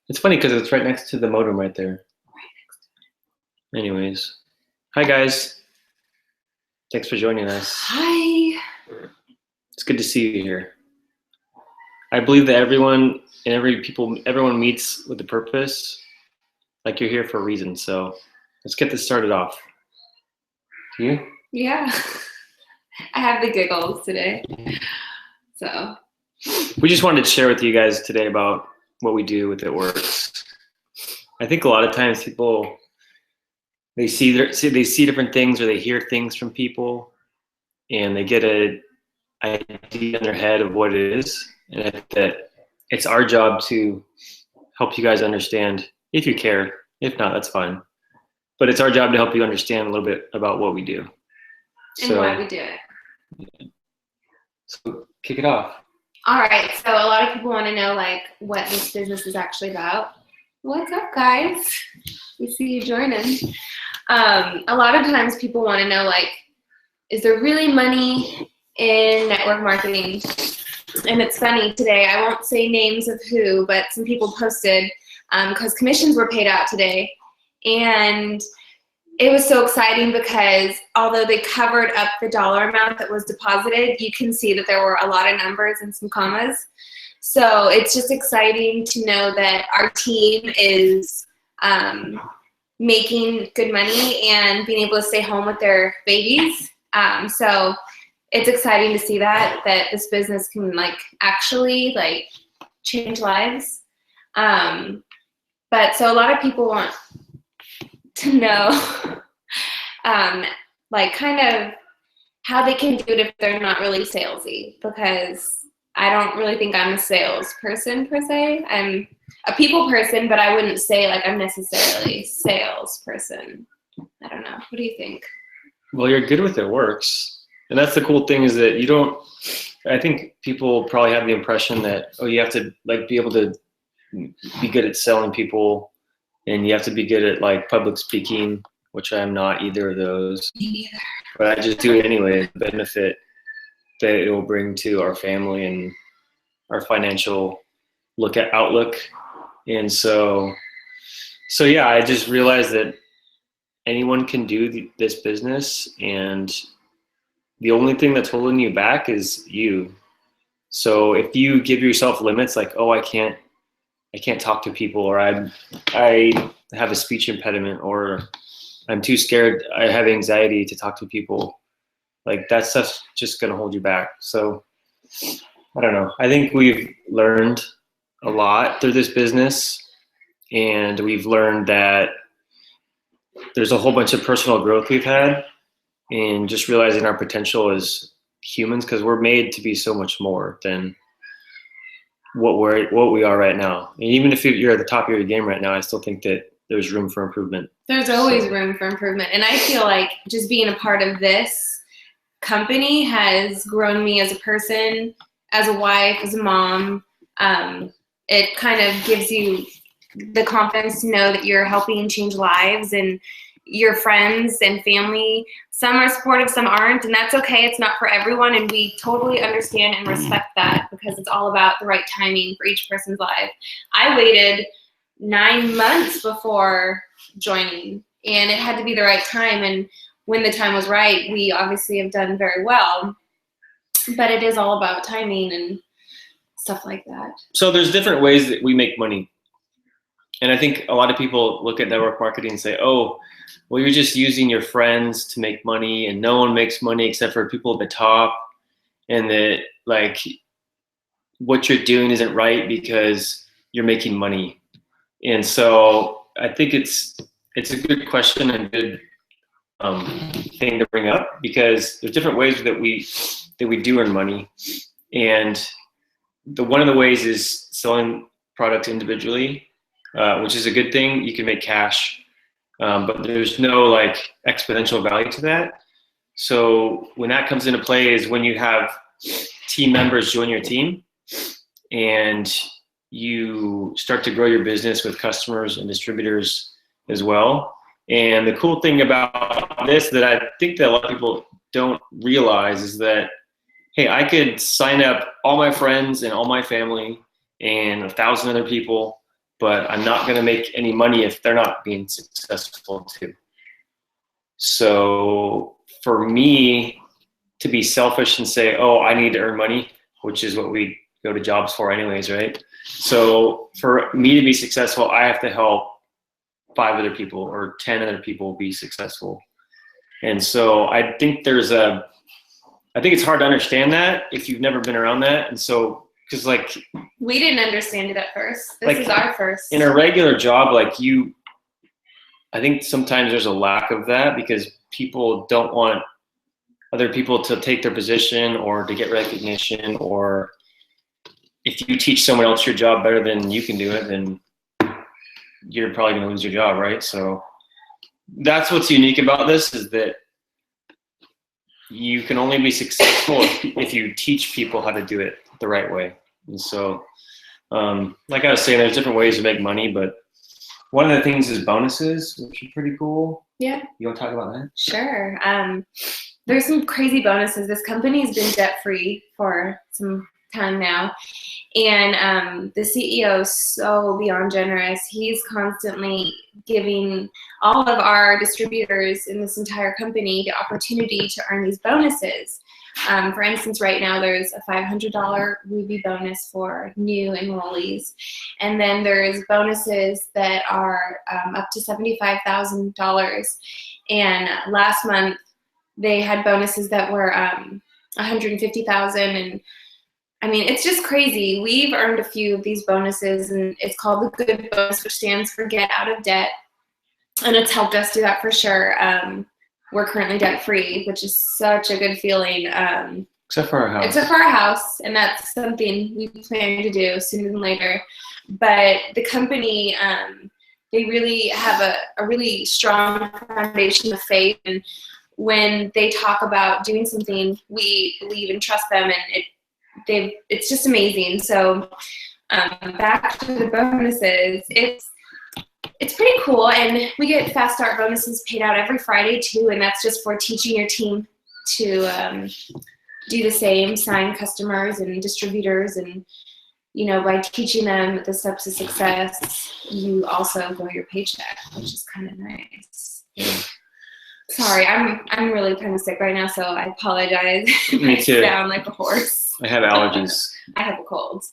It's funny because it's right next to the modem right there. Anyways, hi guys. Thanks for joining us. Hi. It's good to see you here. I believe that everyone meets with a purpose. Like you're here for a reason. So let's get this started off. You? Yeah. I have the giggles today. So we just wanted to share with you guys today about what we do with It Works. I think a lot of times people they see different things or they hear things from people and they get an idea in their head of what it is, and I think that it's our job to help you guys understand if you care. If not, that's fine. But it's our job to help you understand a little bit about what we do. And why we do it. Yeah. So kick it off. All right, so a lot of people want to know like what this business is actually about. What's up, guys? We see you joining. A lot of times people want to know like, is there really money in network marketing? And it's funny today, I won't say names of who, but some people posted because commissions were paid out today. And it was so exciting because although they covered up the dollar amount that was deposited, you can see that there were a lot of numbers and some commas. So it's just exciting to know that our team is making good money and being able to stay home with their babies. So it's exciting to see that this business can like actually like change lives. But so a lot of people want to know like kind of how they can do it if they're not really salesy, because I don't really think I'm a salesperson per se. I'm a people person, but I wouldn't say like I'm necessarily a salesperson. I don't know. What do you think? Well, you're good with It Works. And that's the cool thing is that you don't, I think people probably have the impression that, oh, you have to like be able to be good at selling people and you have to be good at like public speaking, which I'm not either of those. Me neither. But I just do it anyway, the benefit that it will bring to our family and our financial outlook. And so yeah, I just realized that anyone can do this business, and the only thing that's holding you back is you. So if you give yourself limits like, oh, I can't talk to people, or I have a speech impediment, or I'm too scared, I have anxiety to talk to people, like that stuff's just gonna hold you back. So I don't know. I think we've learned a lot through this business, and we've learned that there's a whole bunch of personal growth we've had and just realizing our potential as humans, because we're made to be so much more than what we are right now. And even if you're at the top of your game right now, I still think that there's room for improvement. There's always room for improvement. And I feel like just being a part of this company has grown me as a person, as a wife, as a mom. It kind of gives you the confidence to know that you're helping change lives, and your friends and family, some are supportive, some aren't, and that's okay. It's not for everyone, and we totally understand and respect that, because it's all about the right timing for each person's life. I waited 9 months before joining, and it had to be the right time, and when the time was right, we obviously have done very well, but it is all about timing and stuff like that. So there's different ways that we make money. And I think a lot of people look at network marketing and say, oh, well, you're just using your friends to make money, and no one makes money except for people at the top, and that like what you're doing isn't right because you're making money. And so I think it's a good question and good thing to bring up, because there's different ways that we do earn money. And one of the ways is selling products individually, which is a good thing. You can make cash, but there's no like exponential value to that. So when that comes into play is when you have team members join your team and you start to grow your business with customers and distributors as well. And the cool thing about this that I think that a lot of people don't realize is that, hey, I could sign up all my friends and all my family and 1,000 other people but I'm not going to make any money if they're not being successful too. So for me to be selfish and say, oh, I need to earn money, which is what we go to jobs for anyways, right? So for me to be successful, I have to help 5 other people or 10 other people be successful. And so I think it's hard to understand that if you've never been around that. And so, because like, we didn't understand it at first. This like, is our first. In a regular job, like I think sometimes there's a lack of that because people don't want other people to take their position or to get recognition, or if you teach someone else your job better than you can do it, then you're probably going to lose your job, right? So that's what's unique about this, is that you can only be successful if you teach people how to do it the right way. And so, like I was saying, there's different ways to make money, but one of the things is bonuses, which are pretty cool. Yeah. You want to talk about that? Sure. There's some crazy bonuses. This company has been debt-free for some time now. And the CEO is so beyond generous. He's constantly giving all of our distributors in this entire company the opportunity to earn these bonuses. For instance, right now there's a $500 Ruby bonus for new enrollees. And then there's bonuses that are up to $75,000. And last month they had bonuses that were $150,000. And I mean, it's just crazy. We've earned a few of these bonuses, and it's called the GOOD bonus, which stands for Get Out of Debt. And it's helped us do that for sure. We're currently debt-free, which is such a good feeling. Except for our house. Except for our house, and that's something we plan to do sooner than later. But the company, they really have a really strong foundation of faith. And when they talk about doing something, we believe and trust them, and it's just amazing. So back to the bonuses, it's pretty cool, and we get fast start bonuses paid out every Friday too, and that's just for teaching your team to do the same, sign customers and distributors, and by teaching them the steps to success, you also grow your paycheck, which is kind of nice. Yeah. Sorry, I'm really kind of sick right now, so I apologize. Me too. I sound like a horse. I have allergies. I have a cold.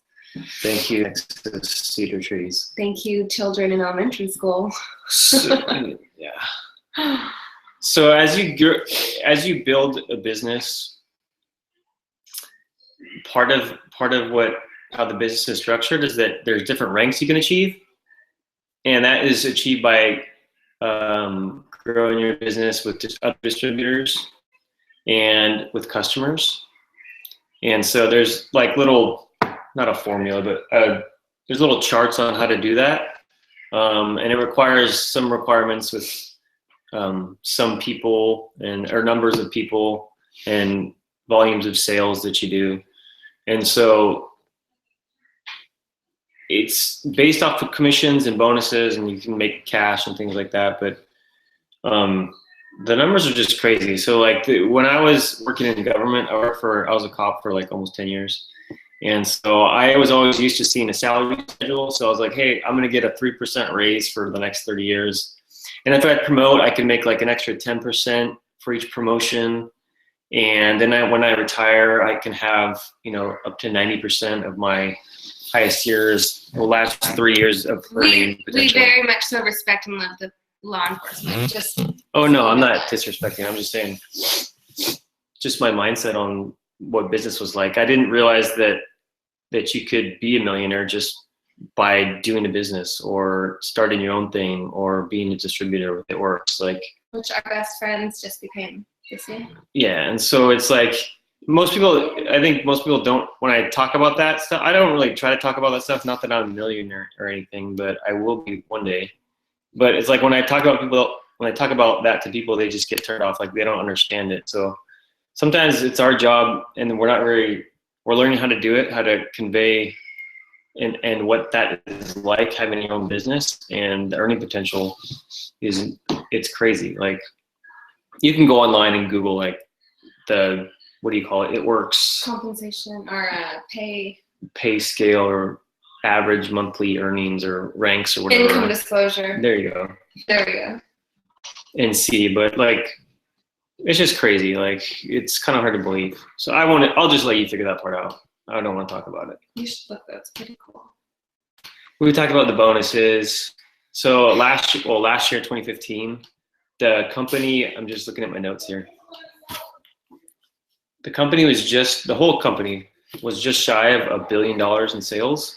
Thank you, cedar trees. Thank you, children in elementary school. Yeah. So as you build a business, part of how the business is structured is that there's different ranks you can achieve, and that is achieved by growing your business with other distributors and with customers. And so there's like not a formula, but there's little charts on how to do that. And it requires some requirements with some people or numbers of people and volumes of sales that you do. And so it's based off of commissions and bonuses, and you can make cash and things like that. But the numbers are just crazy. So like when I was working in government, I was a cop for like almost 10 years. And so I was always used to seeing a salary schedule. So I was like, hey, I'm going to get a 3% raise for the next 30 years. And if I promote, I can make like an extra 10% for each promotion. And then when I retire, I can have, up to 90% of my highest years, the last 3 years of earning potential. We very much so respect and love the law enforcement. Oh no, I'm not disrespecting. I'm just saying, just my mindset on what business was like. I didn't realize that you could be a millionaire just by doing a business or starting your own thing or being a distributor. It works which our best friends just became this year. Yeah, and so it's like I think most people don't. When I talk about that stuff, I don't really try to talk about that stuff. Not that I'm a millionaire or anything, but I will be one day. But it's like when I talk about that to people, they just get turned off, like they don't understand it. So sometimes it's our job, and we're learning how to do it, how to convey and what that is like having your own business, and the earning potential it's crazy. Like you can go online and Google like what do you call it? It works. Compensation or pay scale or average monthly earnings or ranks or whatever. Income disclosure. There you go. There we go. And see, but like, it's just crazy. Like, it's kind of hard to believe. So I'll just let you figure that part out. I don't want to talk about it. You should look. That's pretty cool. We talked about the bonuses. So last year, 2015, the company, I'm just looking at my notes here. The whole company was just shy of $1 billion in sales.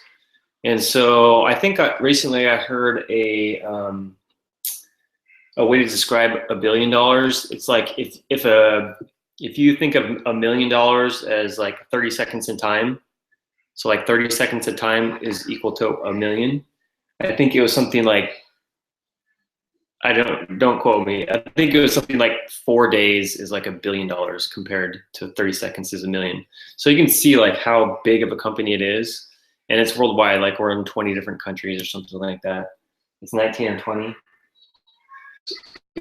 And so I think recently I heard a way to describe $1 billion. It's like if you think of $1 million as like 30 seconds in time, so like 30 seconds of time is equal to a million. I think it was something like, don't quote me. I think it was something like 4 days is like $1 billion compared to 30 seconds is a million. So you can see like how big of a company it is, and it's worldwide. Like we're in 20 different countries or something like that. It's 19 or 20.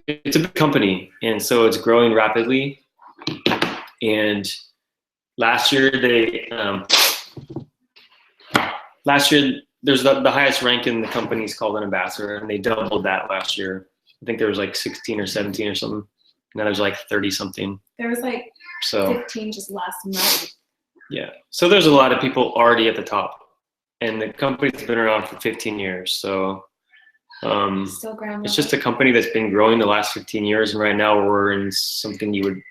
It's a big company, and so it's growing rapidly. And last year there's the highest rank in the company is called an ambassador, and they doubled that last year. I think there was like 16 or 17 or something. Now there's like 30 something. There was like 15 just last month. Yeah. So there's a lot of people already at the top, and the company's been around for 15 years. So it's just a company that's been growing the last 15 years, and right now we're in something you would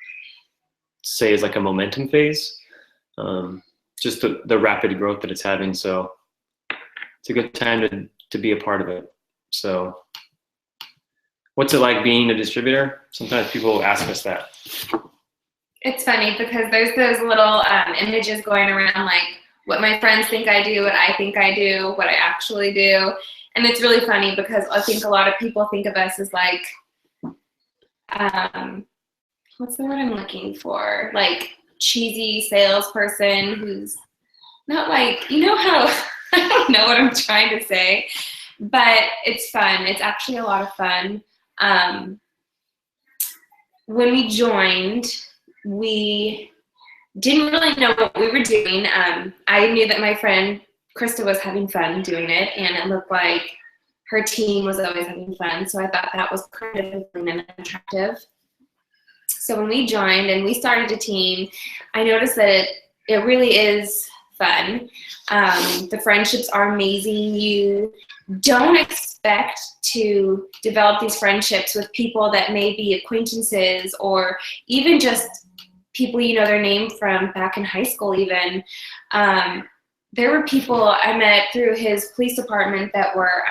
say is like a momentum phase. Just the rapid growth that it's having. So it's a good time to be a part of it. So what's it like being a distributor? Sometimes people ask us that. It's funny because there's those little images going around, like what my friends think I do, what I think I do, what I actually do. And it's really funny because I think a lot of people think of us as like, what's the word I'm looking for? Like cheesy salesperson who's not like, you know how, I don't know what I'm trying to say, but it's fun. It's actually a lot of fun. When we joined, we didn't really know what we were doing. I knew that my friend Krista was having fun doing it, and it looked like her team was always having fun. So I thought that was kind of appealing and attractive. So when we joined and we started a team, I noticed that it really is fun. The friendships are amazing. You don't expect to develop these friendships with people that may be acquaintances or even just people you know their name from back in high school even. There were people I met through his police department that were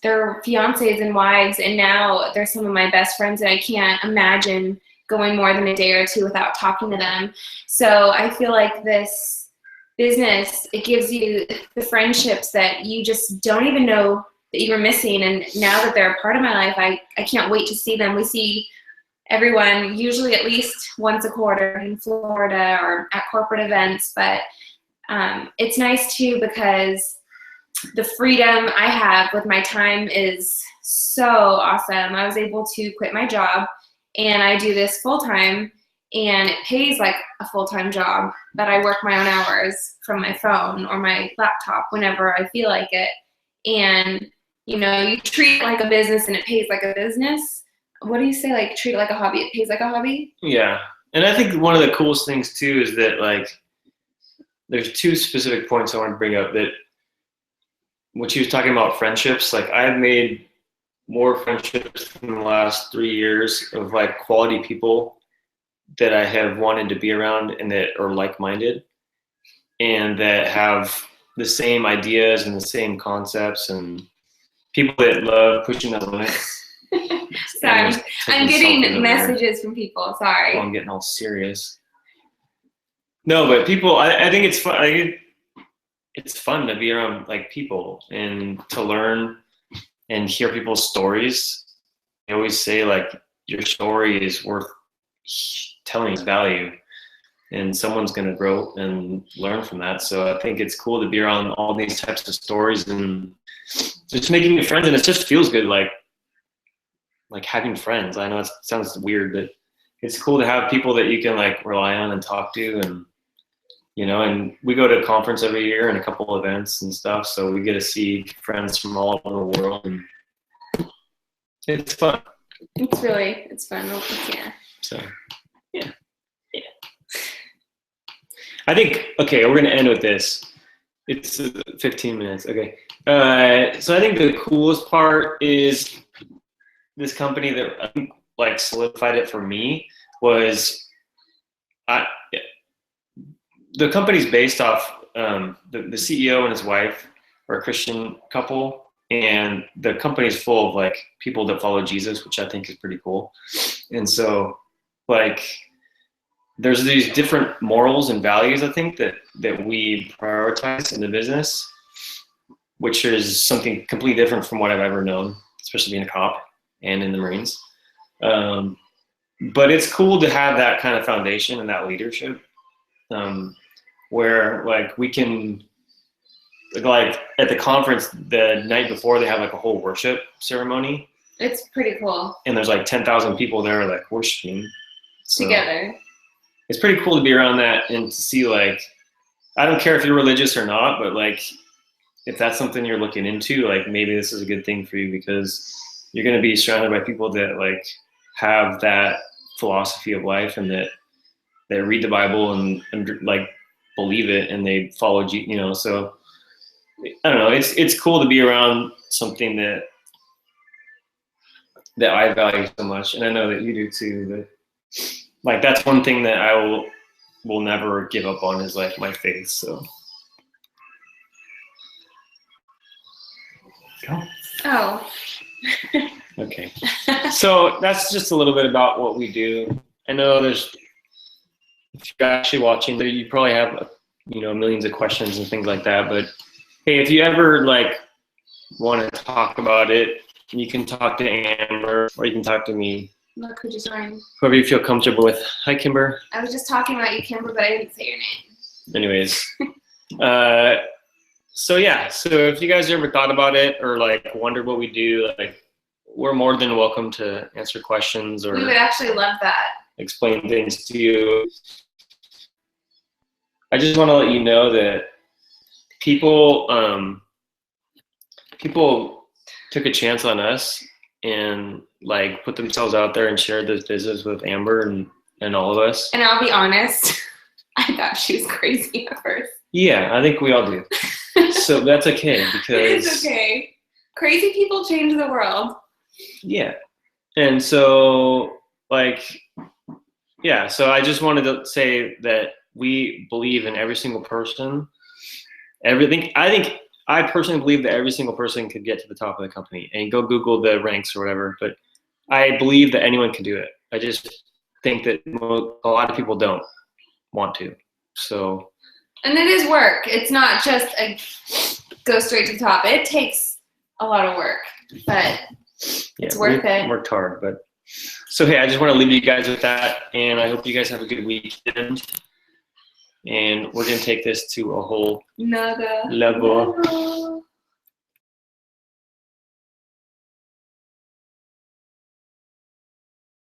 their fiancés and wives, and now they're some of my best friends, and I can't imagine going more than a day or two without talking to them. So I feel like this business, it gives you the friendships that you just don't even know that you were missing, and now that they're a part of my life, I can't wait to see them. We see everyone usually at least once a quarter in Florida or at corporate events, but it's nice too because the freedom I have with my time is so awesome. I was able to quit my job and I do this full time, and it pays like a full-time job, but I work my own hours from my phone or my laptop whenever I feel like it. And you know, you treat it like a business and it pays like a business. What do you say? Like treat it like a hobby, it pays like a hobby? Yeah. And I think one of the coolest things too is that like there's two specific points I want to bring up. That what she was talking about, friendships, like I've made more friendships in the last 3 years of like quality people that I have wanted to be around and that are like-minded and that have the same ideas and the same concepts and people that love pushing the limits. Sorry, I'm getting messages from people. Sorry. Oh, I'm getting all serious. No, but people, I think it's fun. It's fun to be around like people and to learn and hear people's stories. I always say like your story is worth telling its value, and someone's going to grow and learn from that. So I think it's cool to be around all these types of stories and just making new friends. And it just feels good, like having friends. I know it sounds weird, but it's cool to have people that you can like rely on and talk to. And and we go to a conference every year and a couple events and stuff. So we get to see friends from all over the world, and it's fun. It's fun. Yeah. So, yeah. I think, okay, we're going to end with this. It's 15 minutes. Okay. So I think the coolest part is this company that I think like solidified it for me was the company's based off the CEO and his wife are a Christian couple, and the company's full of like people that follow Jesus, which I think is pretty cool. And so like there's these different morals and values, I think, that we prioritize in the business, which is something completely different from what I've ever known, especially being a cop and in the Marines. But it's cool to have that kind of foundation and that leadership, where like we can, like at the conference the night before, they have like a whole worship ceremony. It's pretty cool. And there's like 10,000 people there like worshiping together. It's pretty cool to be around that and to see, like, I don't care if you're religious or not, but like if that's something you're looking into, like maybe this is a good thing for you, because you're going to be surrounded by people that like have that philosophy of life and that read the Bible and like believe it and they follow so I don't know, it's cool to be around something that I value so much, and I know that you do too. But like that's one thing that I will never give up on, is like my faith. So go. Oh. Okay. So that's just a little bit about what we do. I know if you're actually watching, you probably have millions of questions and things like that. But hey, if you ever like want to talk about it, you can talk to Amber or you can talk to me. Look who just joined. Whoever you feel comfortable with. Hi, Kimber. I was just talking about you, Kimber, but I didn't say your name. Anyways, so yeah. So if you guys ever thought about it or like wondered what we do, like we're more than welcome to answer questions, or we would actually love that. Explain things to you. I just want to let you know that people took a chance on us and like put themselves out there and shared this business with Amber and all of us. And I'll be honest, I thought she was crazy at first. Yeah, I think we all do. So that's okay, because it's okay. Crazy people change the world. Yeah. And so like, yeah, so I just wanted to say that we believe in every single person. I personally believe that every single person could get to the top of the company, and go Google the ranks or whatever. But I believe that anyone can do it. I just think that a lot of people don't want to. So. And it is work. It's not just a go straight to the top. It takes a lot of work, but it's worth it. Worked hard, but. So hey, I just want to leave you guys with that, and I hope you guys have a good weekend. And we're gonna take this to a whole Another level.